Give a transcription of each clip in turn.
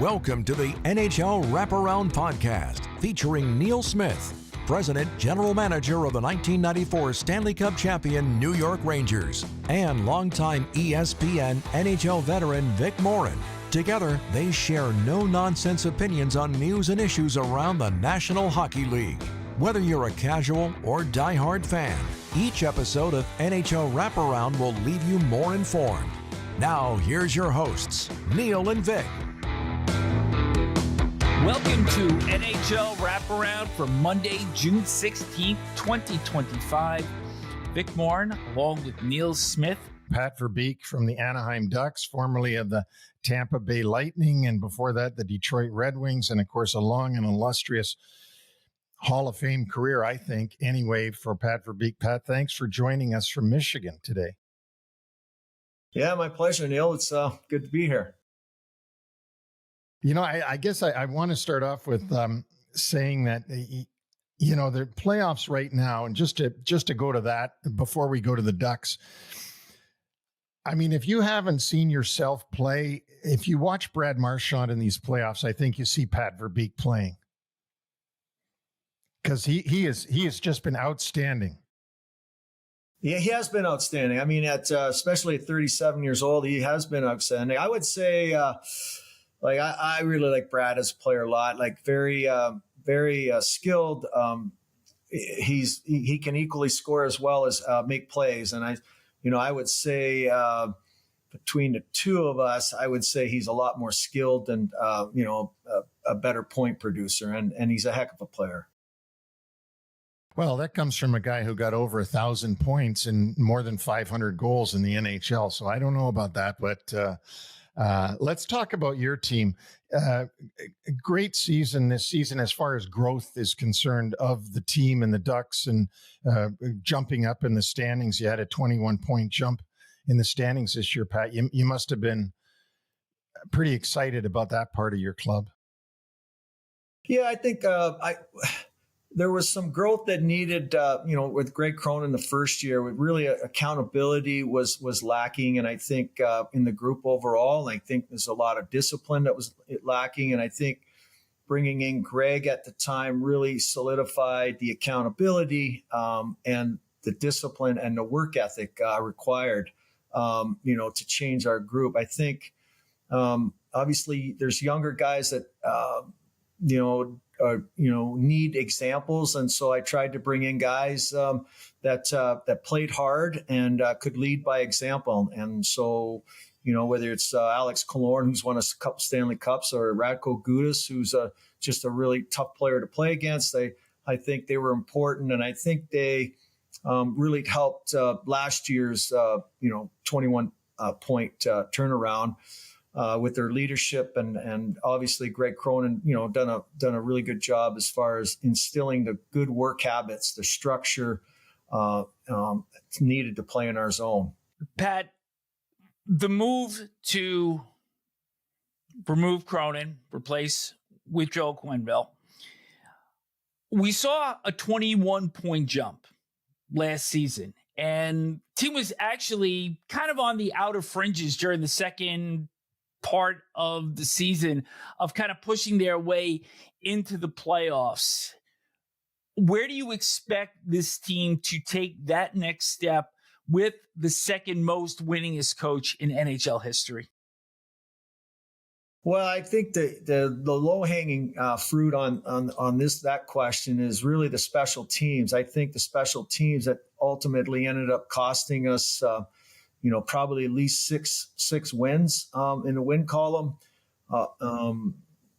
Welcome to the NHL Wraparound podcast featuring Neil Smith, President General Manager of the 1994 Stanley Cup champion New York Rangers, and longtime ESPN NHL veteran Vic Morin. Together, they share no-nonsense opinions on news and issues around the National Hockey League. Whether you're a casual or diehard fan, each episode of NHL Wraparound will leave you more informed. Now, here's your hosts, Neil and Vic. Welcome to NHL Wraparound for Monday, June 16th, 2025. Vic Morin, along with Neil Smith. Pat Verbeek from the Anaheim Ducks, formerly of the Tampa Bay Lightning, and before that, the Detroit Red Wings, and of course, a long and illustrious Hall of Fame career, I think, anyway, for Pat Verbeek. Pat, thanks for joining us from Michigan today. Yeah, my pleasure, Neil. It's good to be here. You know, I guess I want to start off with saying that, you know, the playoffs right now, and just to go to that before we go to the Ducks. I mean, if you haven't seen yourself play, if you watch Brad Marchand in these playoffs, I think you see Pat Verbeek playing, because he has just been outstanding. Yeah, he has been outstanding. I mean, especially at 37 years old, he has been outstanding. I would say, I really like Brad as a player a lot. Like very skilled. He can equally score as well as make plays. And I would say between the two of us, I would say he's a lot more skilled and a better point producer, and he's a heck of a player. Well, that comes from a guy who got over 1,000 points and more than 500 goals in the NHL. So I don't know about that, but let's talk about your team. Great season this season as far as growth is concerned of the team and the Ducks, and jumping up in the standings. You had a 21-point jump in the standings this year, Pat. You must have been pretty excited about that part of your club. Yeah, I think there was some growth that needed, with Greg Cronin the first year. Really, accountability was lacking, and I think in the group overall, and I think there's a lot of discipline that was lacking, and I think bringing in Greg at the time really solidified the accountability and the discipline and the work ethic required, to change our group. I think obviously there's younger guys that need examples. And so I tried to bring in guys that played hard and could lead by example. And so, whether it's Alex Killorn, who's won a couple Stanley Cups, or Radko Gudas, who's just a really tough player to play against, I think they were important. And I think they really helped last year's, 21 point turnaround. With their leadership and obviously Greg Cronin, done a really good job as far as instilling the good work habits, the structure needed to play in our zone. Pat, the move to remove Cronin, replace with Joel Quenneville, we saw a 21-point jump last season, and team was actually kind of on the outer fringes during the second part of the season of kind of pushing their way into the playoffs. Where do you expect this team to take that next step with the second most winningest coach in NHL history? Well, I think the low hanging fruit on that question is really the special teams. I think the special teams that ultimately ended up costing us probably at least six wins in the win column.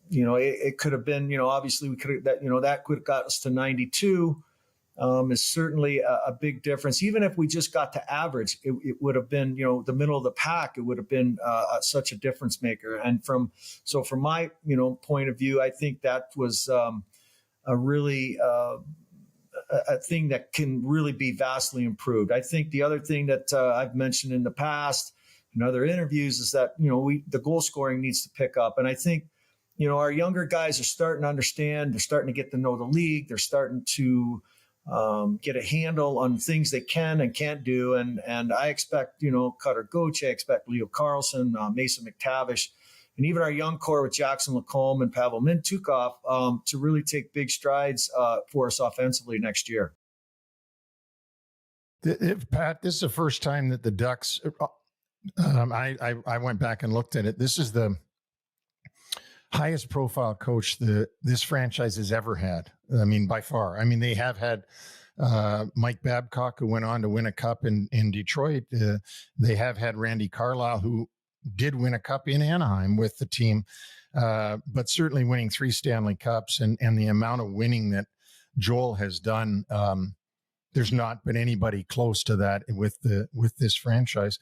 It could have been, obviously we could have that could have got us to 92. Is certainly a big difference. Even if we just got to average, it would have been, the middle of the pack. It would have been such a difference maker. And from my, point of view, I think that was a really a thing that can really be vastly improved. I think the other thing that I've mentioned in the past in other interviews is that, the goal scoring needs to pick up. And I think, our younger guys are starting to understand. They're starting to get to know the league. They're starting to get a handle on things they can and can't do. And I expect, Cutter Gauthier, I expect Leo Carlsson, Mason McTavish, even our young core with Jackson Lacombe and Pavel Mintyukov to really take big strides for us offensively next year. Pat, this is the first time that the Ducks, I went back and looked at it. This is the highest profile coach this franchise has ever had. I mean, by far. I mean, they have had Mike Babcock, who went on to win a cup in Detroit. They have had Randy Carlyle, who did win a cup in Anaheim with the team, but certainly winning 3 Stanley Cups and the amount of winning that Joel has done. There's not been anybody close to that with this franchise.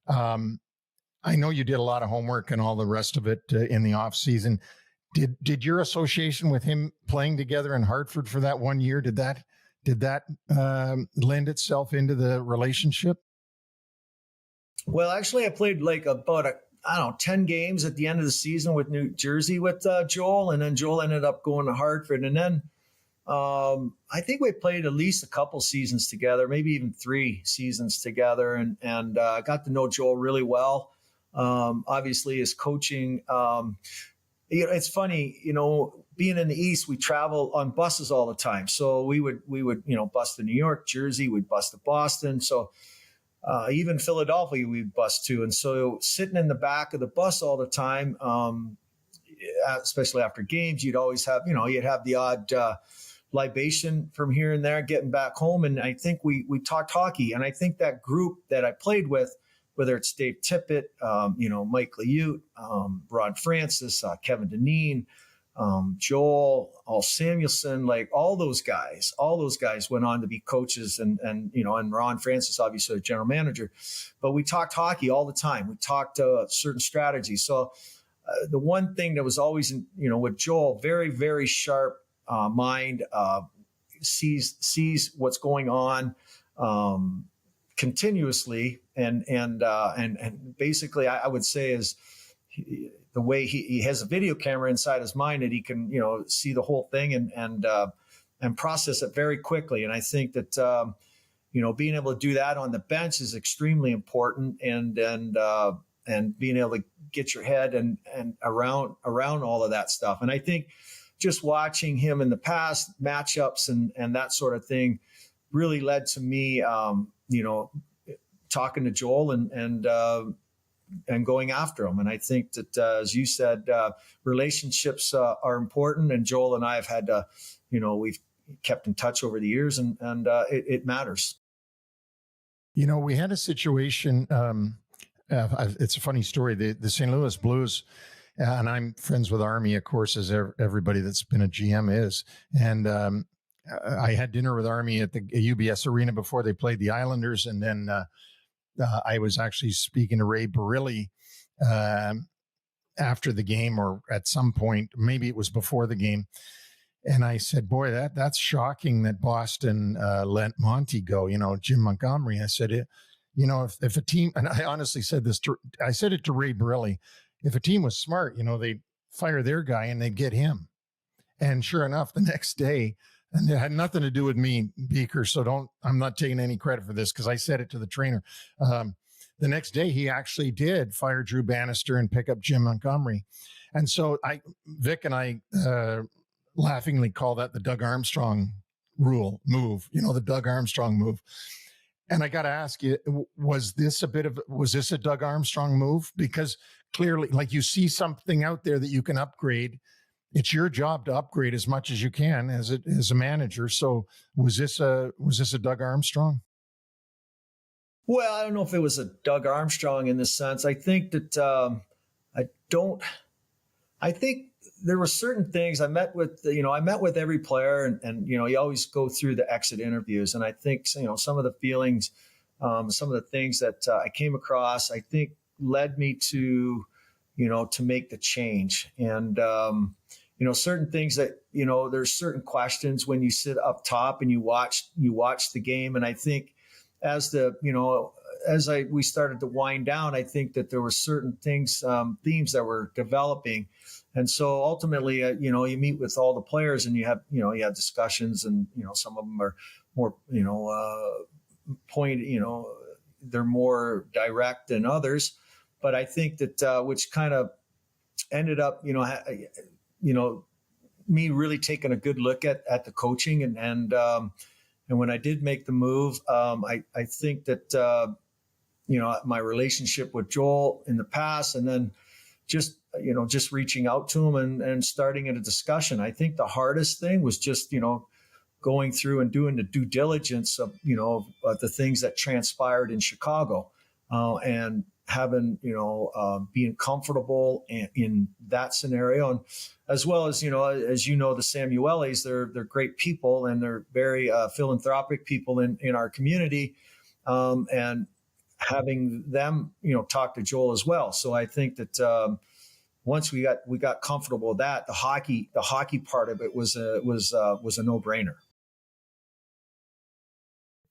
I know you did a lot of homework and all the rest of it in the off season. Did your association with him playing together in Hartford for that 1 year, did that lend itself into the relationship? Well, actually, I played like about 10 games at the end of the season with New Jersey with Joel, and then Joel ended up going to Hartford, and then I think we played at least a couple seasons together, maybe even 3 seasons together, and I got to know Joel really well. Obviously, his coaching. It's funny, being in the East, we travel on buses all the time. So we would bus to New York, Jersey, we'd bus to Boston. So even Philadelphia, we'd bus to. And so sitting in the back of the bus all the time, especially after games, you'd always have, you'd have the odd libation from here and there getting back home. And I think we talked hockey. And I think that group that I played with, whether it's Dave Tippett, Mike Liut, Rod Francis, Kevin Dineen, Joel, Al Samuelson, like all those guys went on to be coaches and Ron Francis, obviously a general manager, but we talked hockey all the time. We talked certain strategies. So the one thing that was always, with Joel, very, very sharp mind, sees what's going on, continuously. And basically I would say is the way he has a video camera inside his mind that he can, see the whole thing and process it very quickly. And I think that, being able to do that on the bench is extremely important and being able to get your head and around all of that stuff. And I think just watching him in the past matchups and that sort of thing really led to me, talking to Joel and going after him. And I think that, as you said, relationships are important. And Joel and I have had to, we've kept in touch over the years, and it matters. We had a situation. It's a funny story. The St. Louis Blues, and I'm friends with Army, of course, as everybody that's been a GM is. And I had dinner with Army at the UBS Arena before they played the Islanders, and then I was actually speaking to Ray Barilli after the game, or at some point, maybe it was before the game. And I said, boy, that's shocking that Boston let Monty go, Jim Montgomery. I said, if a team, and I honestly said this, I said it to Ray Barilli, if a team was smart, they'd fire their guy and they'd get him. And sure enough, the next day, and it had nothing to do with me, Beaker, so I'm not taking any credit for this because I said it to the trainer. The next day, he actually did fire Drew Bannister and pick up Jim Montgomery. And so Vic and I laughingly call that the Doug Armstrong move, the Doug Armstrong move. And I got to ask you, was this a Doug Armstrong move? Because clearly, like, you see something out there that you can upgrade. It's your job to upgrade as much as you can as a manager. So was this a Doug Armstrong? Well, I don't know if it was a Doug Armstrong in this sense. I think that I think there were certain things I met with every player and you always go through the exit interviews. And I think, some of the feelings, some of the things that I came across, I think led me to make the change. And, certain things that, there's certain questions when you sit up top and you watch the game. And I think we started to wind down, I think that there were certain things, themes that were developing. And so ultimately, you meet with all the players and you have discussions, and, some of them are more, they're more direct than others. But I think that, which kind of ended up, me really taking a good look at the coaching and when I did make the move, I think that, my relationship with Joel in the past, and then just reaching out to him and starting a discussion. I think the hardest thing was just, going through and doing the due diligence of, of the things that transpired in Chicago, and having, being comfortable in that scenario. And as well as, the Samuelis, they're great people and they're very philanthropic people in our community. And having them, talk to Joel as well. So I think that once we got comfortable with that, the hockey part of it was a no-brainer.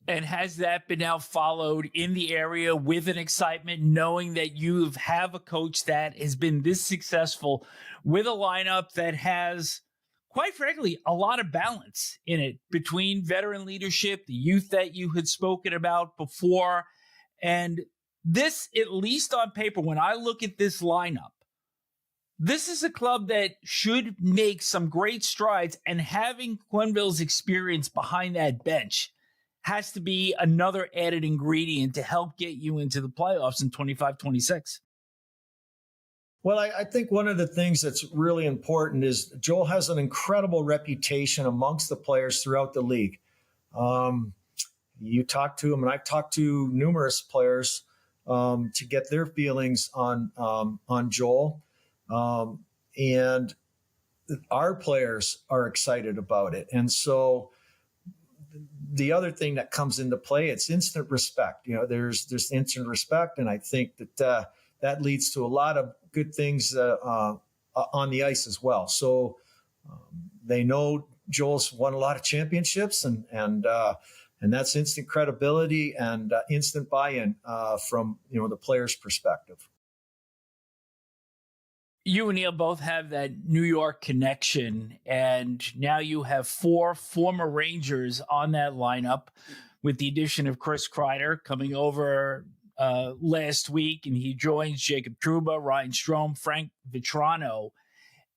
And has that been now followed in the area with an excitement, knowing that you have a coach that has been this successful with a lineup that has, quite frankly, a lot of balance in it between veteran leadership, the youth that you had spoken about before, and this, at least on paper, when I look at this lineup, this is a club that should make some great strides, and having Quenneville's experience behind that bench has to be another added ingredient to help get you into the playoffs in 25-26. Well, I think one of the things that's really important is Joel has an incredible reputation amongst the players throughout the league. You talk to him, and I've talked to numerous players to get their feelings on Joel. And our players are excited about it. And so the other thing that comes into play, it's instant respect. There's instant respect. And I think that that leads to a lot of good things on the ice as well. So they know Joel's won a lot of championships, and that's instant credibility and instant buy-in from the player's perspective. You and Neil both have that New York connection, and now you have 4 former Rangers on that lineup with the addition of Chris Kreider coming over last week, and he joins Jacob Trouba, Ryan Strome, Frank Vatrano.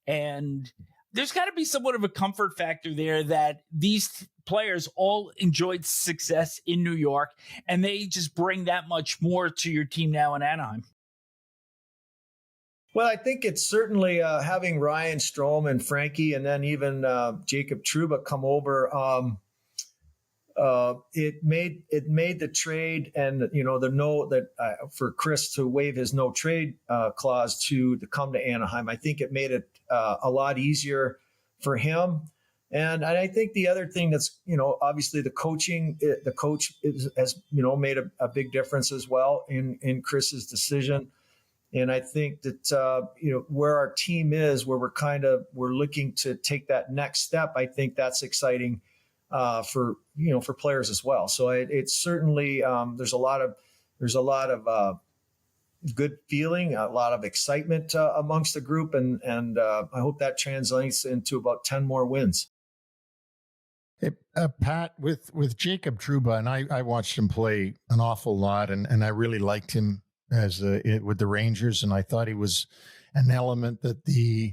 And there's got to be somewhat of a comfort factor there that these players all enjoyed success in New York, and they just bring that much more to your team now in Anaheim. Well, I think it's certainly having Ryan Strome and Frankie, and then even Jacob Trouba come over. It made the trade, and the no that for Chris to waive his no trade clause to come to Anaheim. I think it made it a lot easier for him. And I think the other thing that's obviously the coach has made a big difference as well in Chris's decision. And I think that, where our team is, where we're looking to take that next step, I think that's exciting for players as well. So it's certainly, there's a lot of good feeling, a lot of excitement amongst the group. And I hope that translates into about 10 more wins. Hey, Pat, with Jacob Trouba, and I watched him play an awful lot, and I really liked him with the Rangers, and I thought he was an element that the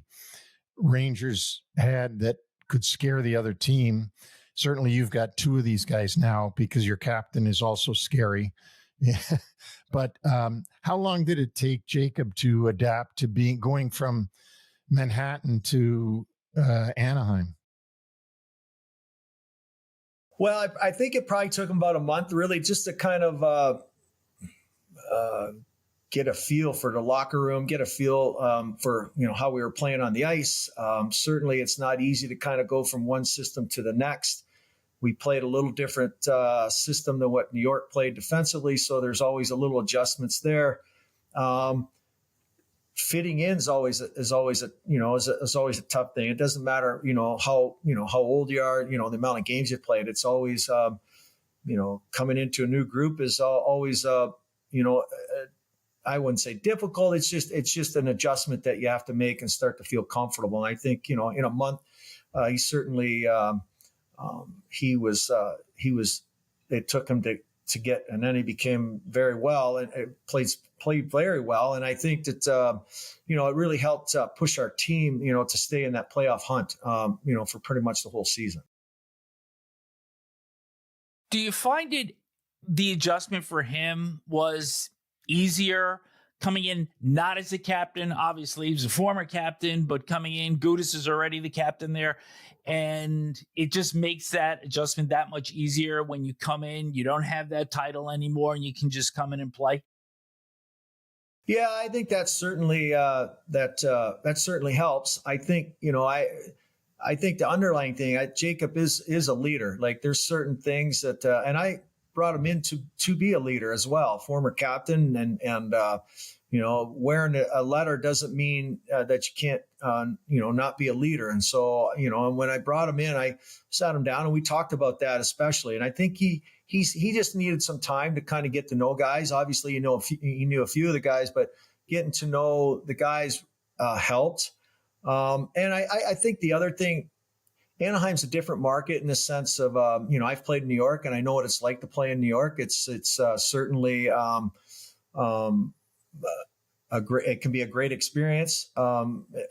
Rangers had that could scare the other team. Certainly you've got 2 of these guys now because your captain is also scary. But how long did it take Jacob to adapt to going from Manhattan to Anaheim? Well, I think it probably took him about a month, really, just to kind of get a feel for the locker room, get a feel for how we were playing on the ice. Certainly, it's not easy to kind of go from one system to the next. We played a little different system than what New York played defensively, so there's always a little adjustments there. Fitting in is always a tough thing. It doesn't matter how old you are, the amount of games you played. It's always coming into a new group is always I wouldn't say difficult. It's just an adjustment that you have to make and start to feel comfortable. And I think in a month he certainly he was. It took him to and then he became very well and played very well. And I think that, it really helped push our team, to stay in that playoff hunt, for pretty much the whole season. Do you find the adjustment for him was easier coming in, not as a captain? Obviously, he was a former captain, but coming in, Gudas is already the captain there. And it just makes that adjustment that much easier when you come in. You don't have that title anymore, and you can just come in and play. Yeah, I think that's certainly that certainly helps. I think I think the underlying thing, Jacob is a leader. Like there's certain things that, and I brought him in to be a leader as well, former captain, and wearing a letter doesn't mean that you can't, not be a leader. And so, and when I brought him in, I sat him down and we talked about that especially. And I think he just needed some time to kind of get to know guys. Obviously, he knew a few of the guys, but getting to know the guys helped. And I think the other thing, Anaheim's a different market in the sense of, I've played in New York and I know what it's like to play in New York. It's certainly, it can be a great experience.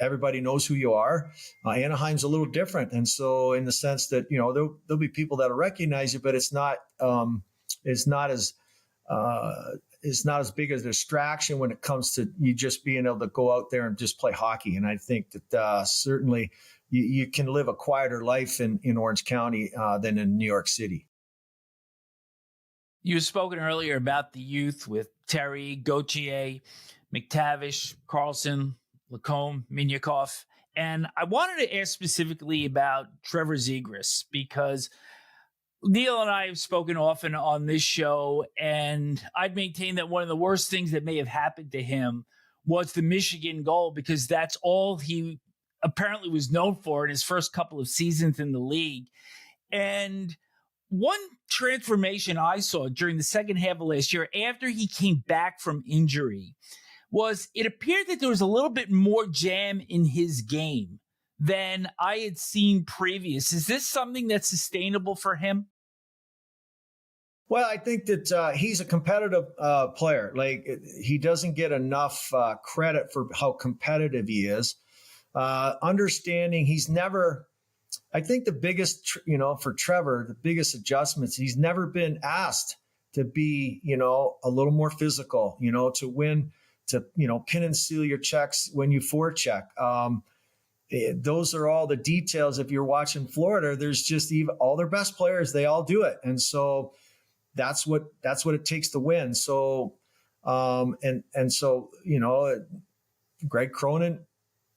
Everybody knows who you are. Anaheim's a little different. And so in the sense that, there'll be people that'll recognize you, but it's not as big as a distraction when it comes to you just being able to go out there and just play hockey. And I think that certainly you can live a quieter life in Orange County than in New York City. You spoken earlier about the youth with Terry, Gauthier, McTavish, Carlsson, Lacombe, Mintyukov. And I wanted to ask specifically about Trevor Zegras because Neil and I have spoken often on this show, and I'd maintain that one of the worst things that may have happened to him was the Michigan goal, because that's all he apparently was known for in his first couple of seasons in the league. And one transformation I saw during the second half of last year after he came back from injury was it appeared that there was a little bit more jam in his game than I had seen previous. Is this something that's sustainable for him? Well, I think that he's a competitive player. Like he doesn't get enough credit for how competitive he is. Understanding he's never, I think the biggest, for Trevor, the biggest adjustments, he's never been asked to be, a little more physical, to win, to, pin and seal your checks when you forecheck. Those are all the details. If you're watching Florida, there's just even all their best players, they all do it. And so that's what it takes to win. So, so, Greg Cronin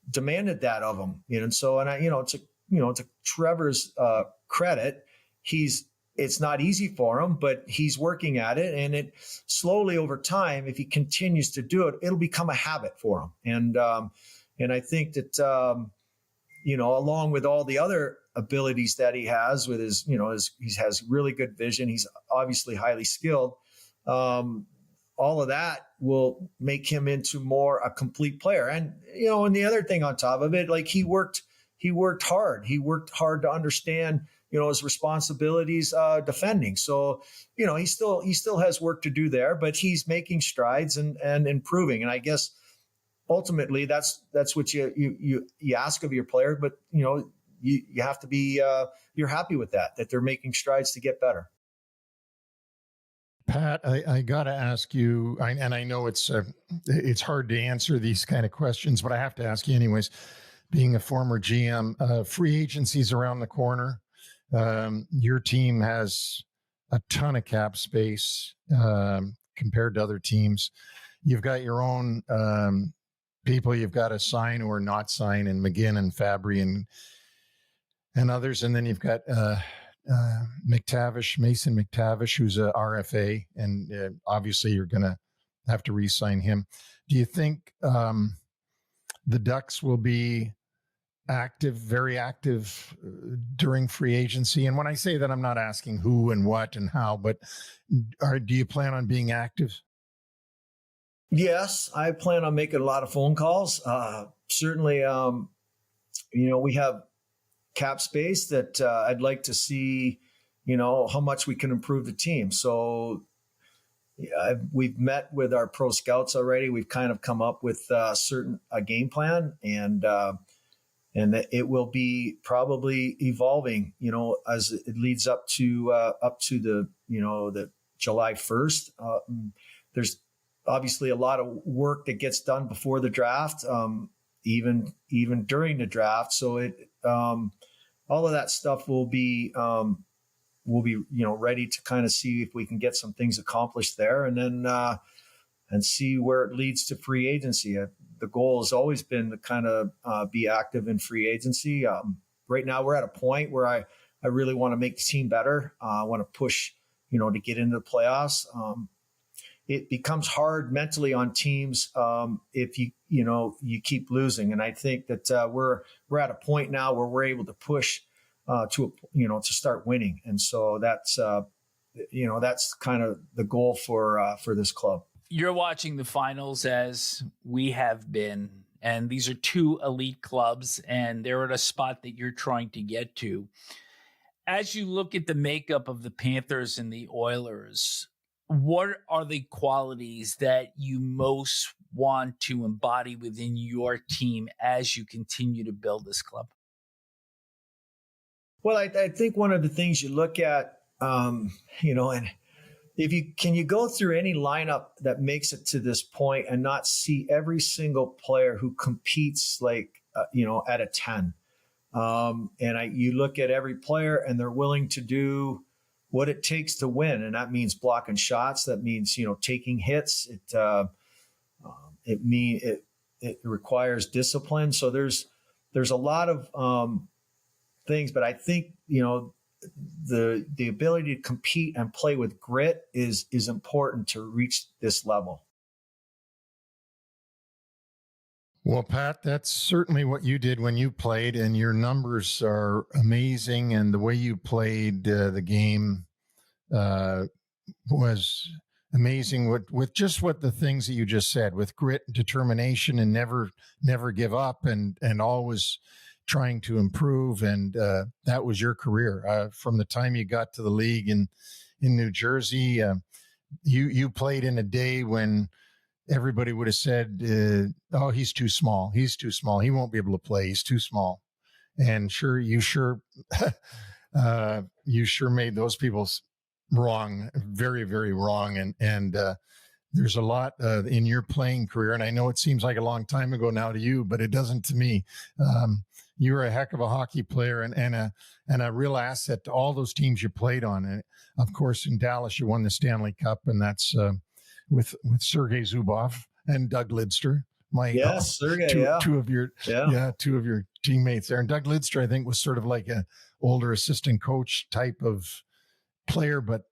demanded that of him, and so, and to Trevor's credit, it's not easy for him, but he's working at it, and it slowly over time, if he continues to do it, it'll become a habit for him. And I think that, along with all the other abilities that he has with his, he has really good vision. He's obviously highly skilled. All of that will make him into more a complete player. And, and the other thing on top of it, like he worked hard. He worked hard to understand, his responsibilities, defending. So, he still has work to do there, but he's making strides and improving. And I guess ultimately that's what you ask of your player, but you have to be, you're happy with that they're making strides to get better. Pat, I got to ask you, and I know it's hard to answer these kind of questions, but I have to ask you anyways. Being a former GM, free agency's around the corner. Your team has a ton of cap space compared to other teams. You've got your own people you've got to sign or not sign, and McGinn and Fabry and others, and then you've got Mason McTavish, who's a RFA, and obviously you're going to have to re-sign him. Do you think the Ducks will be very active during free agency? And when I say that, I'm not asking who and what and how, but do you plan on being active? Yes, I plan on making a lot of phone calls. Certainly, we have cap space that I'd like to see, how much we can improve the team. So we've met with our pro scouts already. We've kind of come up with a game plan, and it will be probably evolving, as it leads up to the July 1st. There's obviously a lot of work that gets done before the draft, even during the draft. So all of that stuff will be ready to kind of see if we can get some things accomplished there, and then and see where it leads to free agency. The goal has always been to kind of be active in free agency. Right now we're at a point where I really want to make the team better. I want to push, to get into the playoffs. It becomes hard mentally on teams if you keep losing. And I think that we're at a point now where we're able to push to start winning. And so that's kind of the goal for this club. You're watching the finals as we have been, and these are two elite clubs, and they're at a spot that you're trying to get to. As you look at the makeup of the Panthers and the Oilers, what are the qualities that you most want to embody within your team as you continue to build this club? Well, I think one of the things you look at, and can you go through any lineup that makes it to this point and not see every single player who competes at a 10? You look at every player and they're willing to do what it takes to win. And that means blocking shots. That means, taking hits. It requires discipline. So there's a lot of things, but I think, the ability to compete and play with grit is important to reach this level. Well, Pat, that's certainly what you did when you played, and your numbers are amazing. And the way you played the game was amazing with just what the things that you just said, with grit, determination, and never give up, and always trying to improve. And that was your career from the time you got to the league in New Jersey. You played in a day when everybody would have said, oh, he's too small. He won't be able to play. He's too small. And you sure made those people wrong, very, very wrong. And there's a lot in your playing career. And I know it seems like a long time ago now to you, but it doesn't to me. You were a heck of a hockey player and a real asset to all those teams you played on. And of course, in Dallas, you won the Stanley Cup, and that's with Sergei Zubov and Doug Lidster. Two of your teammates there. And Doug Lidster, I think, was sort of like a older assistant coach type of player, but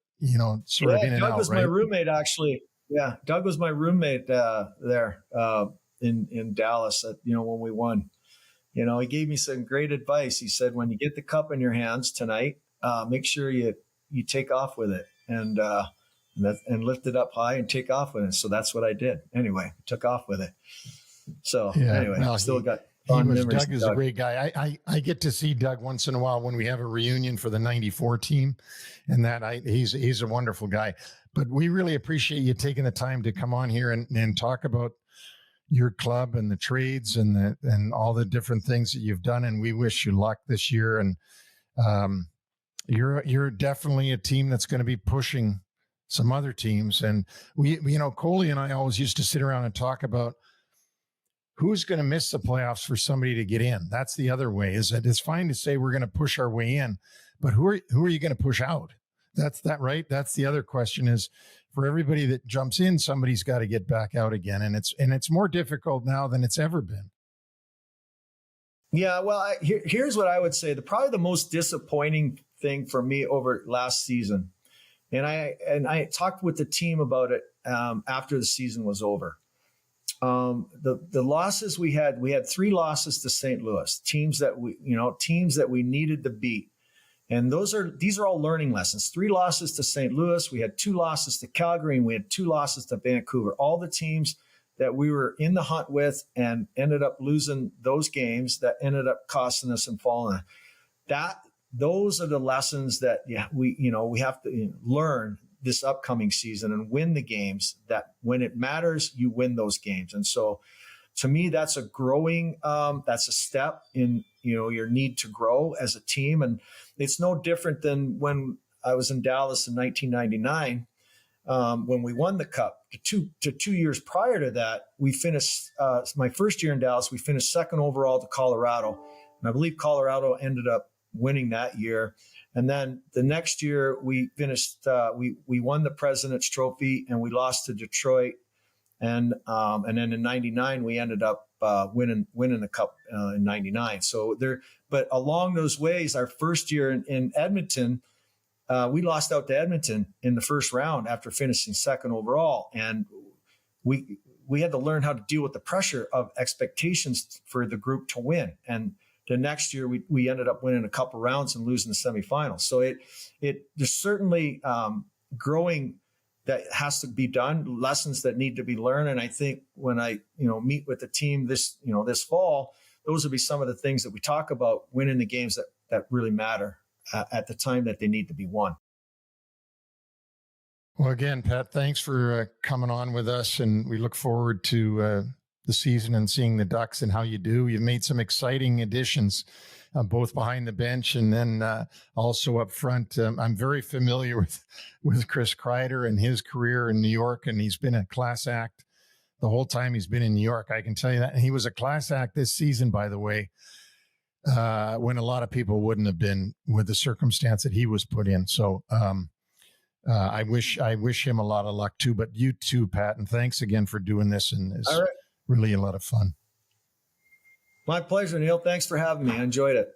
sort of in and out. Doug was my roommate, actually. Yeah, Doug was my roommate there in Dallas when we won. He gave me some great advice. He said, when you get the cup in your hands tonight, make sure you take off with it and lift it up high and take off with it. So that's what I did. Anyway, took off with it. So still got fond memories. Doug is a great guy. I get to see Doug once in a while when we have a reunion for the 94 team, and he's a wonderful guy. But we really appreciate you taking the time to come on here and talk about your club and the trades and all the different things that you've done. And we wish you luck this year. And you're definitely a team that's going to be pushing some other teams. And Coley and I always used to sit around and talk about who's going to miss the playoffs for somebody to get in. That's the other way. Is that it's fine to say we're going to push our way in, but who are you going to push out? That's right. That's the other question is, for everybody that jumps in, somebody's got to get back out again. And it's more difficult now than it's ever been. Yeah. Well, here's what I would say. Probably the most disappointing thing for me over last season. And I talked with the team about it after the season was over. The losses we had 3 losses to St. Louis, teams that we needed to beat. And these are all learning lessons. 3 losses to St. Louis. We had 2 losses to Calgary, and we had 2 losses to Vancouver. All the teams that we were in the hunt with and ended up losing those games that ended up costing us and falling. those are the lessons that we have to learn this upcoming season and win the games that when it matters, you win those games. And so to me, that's a step in, your need to grow as a team. And it's no different than when I was in Dallas in 1999, when we won the Cup. To 2 years prior to that, we finished, my first year in Dallas, we finished second overall to Colorado. And I believe Colorado ended up winning that year. And then the next year we finished, we won the President's Trophy and we lost to Detroit. And then in 99, we ended up winning the Cup in 99. But along those ways, our first year in Edmonton, we lost out to Edmonton in the first round after finishing second overall. And we had to learn how to deal with the pressure of expectations for the group to win. And the next year we ended up winning a couple rounds and losing the semifinals. So there's certainly growing that has to be done, lessons that need to be learned. And I think when I, meet with the team this fall, those will be some of the things that we talk about, winning the games that really matter at the time that they need to be won. Well, again, Pat, thanks for coming on with us, and we look forward to the season and seeing the Ducks and how you do. You've made some exciting additions, both behind the bench and then also up front. I'm very familiar with Chris Kreider and his career in New York, and he's been a class act the whole time he's been in New York. I can tell you that. And he was a class act this season, by the way, when a lot of people wouldn't have been with the circumstance that he was put in. So I wish him a lot of luck too, but you too, Pat, and thanks again for doing this. And it's really a lot of fun. My pleasure, Neil. Thanks for having me. I enjoyed it.